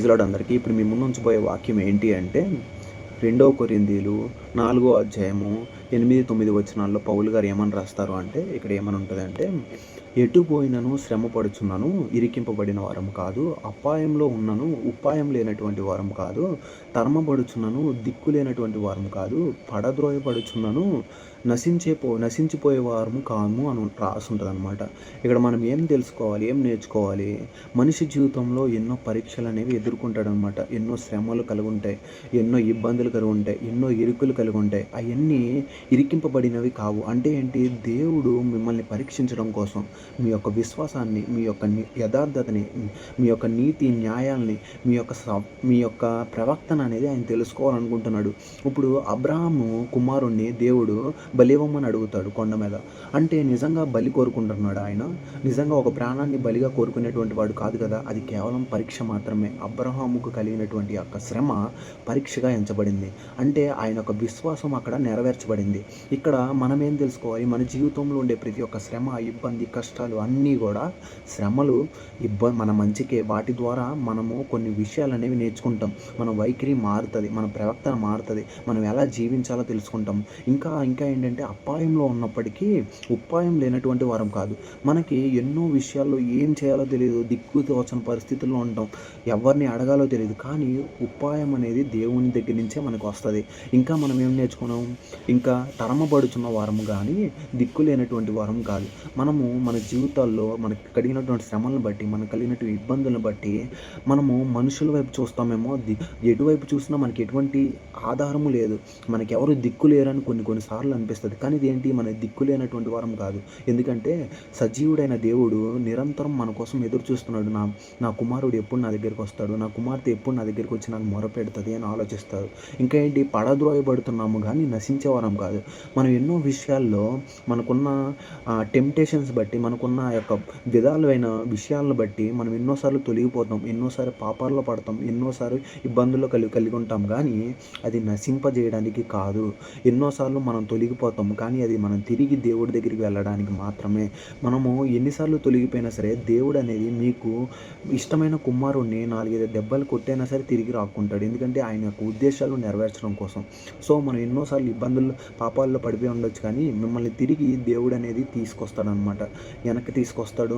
Praise lord అందరికీ. ఇప్పుడు మీ ముందు ఉంచబోయే వాక్యం ఏంటి అంటే, 2 కొరింథీలు 4 అధ్యాయము 8, 9 వచనాల్లో పౌలు గారు ఏమని రాస్తారు అంటే, ఇక్కడ ఏమని ఉంటదంటే, ఎటు పోయినను శ్రమ పడుచున్నాను, ఇరికింపబడిన వారము కాదు, అపాయంలో ఉన్నను ఉపాయం లేనటువంటి వారము కాదు, తరమబడుచున్నను దిక్కు లేనటువంటి వారము కాదు, పడద్రోయబడుచున్నను నశించిపోయే వారము కాము అని రాసుంటదనమాట. ఇక్కడ మనం ఏం తెలుసుకోవాలి, ఏం నేర్చుకోవాలి? మనిషి జీవితంలో ఎన్నో పరీక్షలు అనేవి ఎదుర్కొంటాడనమాట. ఎన్నో శ్రమలు కలిగి ఉంటాయి, ఎన్నో ఇబ్బందులు కలిగి ఉంటాయి, ఎన్నో ఇరుకులు కలిగి ఉంటాయి. అవన్నీ ఇరికింపబడినవి కావు. అంటే ఏంటి? దేవుడు మిమ్మల్ని పరీక్షించడం కోసం మీ యొక్క విశ్వాసాన్ని, మీ యొక్క యథార్థతని, మీ యొక్క నీతి న్యాయాల్ని, మీ యొక్క ప్రవక్తన అనేది ఆయన తెలుసుకోవాలనుకుంటున్నాడు. ఇప్పుడు అబ్రహాము కుమారుణ్ణి దేవుడు బలివ్వమని అడుగుతాడు కొండ మీద. అంటే నిజంగా బలి కోరుకుంటున్నాడు ఆయన? నిజంగా ఒక ప్రాణాన్ని బలిగా కోరుకునేటువంటి వాడు కాదు కదా. అది కేవలం పరీక్ష మాత్రమే. అబ్రహాముకు కలిగినటువంటి యొక్క శ్రమ పరీక్షగా ఎంచబడింది. అంటే ఆయన యొక్క విశ్వాసం అక్కడ నెరవేర్చబడింది. ఇక్కడ మనం ఏం తెలుసుకోవాలి? మన జీవితంలో ఉండే ప్రతి ఒక్క శ్రమ, ఇబ్బంది, కష్టాలు అన్నీ కూడా శ్రమలు మన మంచికే. వాటి ద్వారా మనము కొన్ని విషయాలు అనేవి నేర్చుకుంటాం. మన వైఖరి మారుతుంది, మన ప్రవర్తన మారుతుంది, మనం ఎలా జీవించాలో తెలుసుకుంటాం. ఇంకా ఏంటంటే, అపాయంలో ఉన్నప్పటికీ ఉపాయం లేనటువంటి వారం కాదు. మనకి ఎన్నో విషయాల్లో ఏం చేయాలో తెలియదు, దిక్కు తోచని పరిస్థితుల్లో ఉంటాం, ఎవరిని అడగాలో తెలియదు. కానీ ఉపాయం అనేది దేవుని దగ్గర నుంచే మనకు వస్తుంది. ఇంకా మనం ఏం నేర్చుకున్నాం? ఇంకా తరమబడుచున్న వారము కానీ దిక్కు లేనటువంటి వారం కాదు. మనము మన జీవితాల్లో మనకు కలిగినటువంటి శ్రమలను బట్టి, మనకు కలిగినటువంటి ఇబ్బందులను బట్టి మనము మనుషుల వైపు చూస్తామేమో, ఎటువైపు చూసినా మనకి ఎటువంటి ఆధారము లేదు, మనకి ఎవరు దిక్కు లేరని కొన్నిసార్లు అనిపిస్తుంది. కానీ ఇదేంటి? మన దిక్కు లేనటువంటి వారం కాదు. ఎందుకంటే సజీవుడైన దేవుడు నిరంతరం మన కోసం ఎదురు చూస్తున్నాడు. నా కుమారుడు ఎప్పుడు నా దగ్గరికి వస్తాడు, నా కుమార్తె ఎప్పుడు నా దగ్గరికి వచ్చి నాకు మొరపెడుతుంది అని ఆలోచిస్తారు. ఇంకా ఏంటి? పడద్రోయబడుతున్నాము కానీ నశించే వారం కాదు. మనం ఎన్నో విషయాల్లో మనకున్న టెంప్టేషన్స్ బట్టి, మనకున్న యొక్క విధాలైన విషయాలను బట్టి మనం ఎన్నోసార్లు తొలగిపోతాం, ఎన్నోసార్లు పాపాల్లో పడతాం, ఎన్నోసార్లు ఇబ్బందుల్లో కలిగి ఉంటాం. కానీ అది నశింపజేయడానికి కాదు. ఎన్నోసార్లు మనం తొలగిపోతాం, కానీ అది మనం తిరిగి దేవుడి దగ్గరికి వెళ్ళడానికి మాత్రమే. మనము ఎన్నిసార్లు తొలగిపోయినా సరే, దేవుడు అనేది మీకు ఇష్టమైన కుమారుణ్ణి 4-5 దెబ్బలు కొట్టైనా సరే తిరిగి రాక్కుంటాడు. ఎందుకంటే ఆయన యొక్క ఉద్దేశాలు నెరవేర్చడం కోసం. సో మనం ఎన్నోసార్లు ఇబ్బందులు, పాపాల్లో పడిపోయి ఉండొచ్చు, కానీ మిమ్మల్ని తిరిగి దేవుడు అనేది తీసుకొస్తాడనమాట, వెనక్కి తీసుకొస్తాడు.